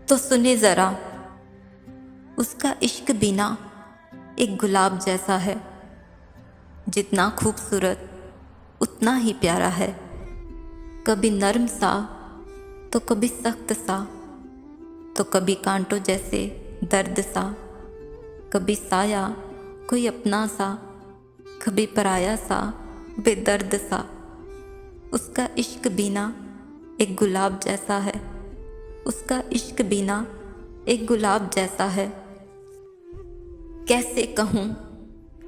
तो सुने ज़रा, उसका इश्क बिना एक गुलाब जैसा है। जितना खूबसूरत उतना ही प्यारा है। कभी नर्म सा तो कभी सख्त सा, तो कभी कांटों जैसे दर्द सा। कभी साया कोई अपना सा, कभी पराया सा बेदर्द सा। उसका इश्क बिना एक गुलाब जैसा है। उसका इश्क बिना एक गुलाब जैसा है। कैसे कहूँ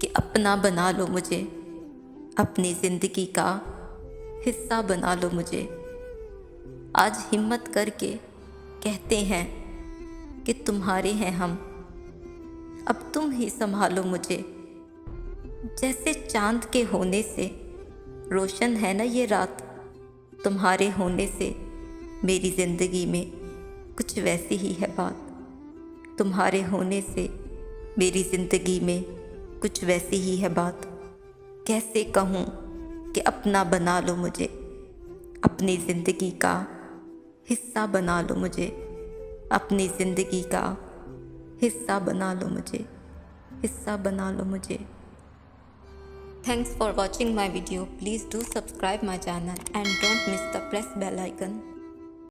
कि अपना बना लो मुझे, अपनी ज़िंदगी का हिस्सा बना लो मुझे। आज हिम्मत करके कहते हैं कि तुम्हारे हैं हम, अब तुम ही संभालो मुझे। जैसे चांद के होने से रोशन है ना ये रात, तुम्हारे होने से मेरी ज़िंदगी में कुछ वैसी ही है बात। तुम्हारे होने से मेरी ज़िंदगी में कुछ वैसी ही है बात। कैसे कहूँ कि अपना बना लो मुझे, अपनी ज़िंदगी का हिस्सा बना लो मुझे। अपनी ज़िंदगी का हिस्सा बना लो मुझे, हिस्सा बना लो मुझे। Thanks for watching my video. Please do subscribe my channel and don't miss the press bell icon.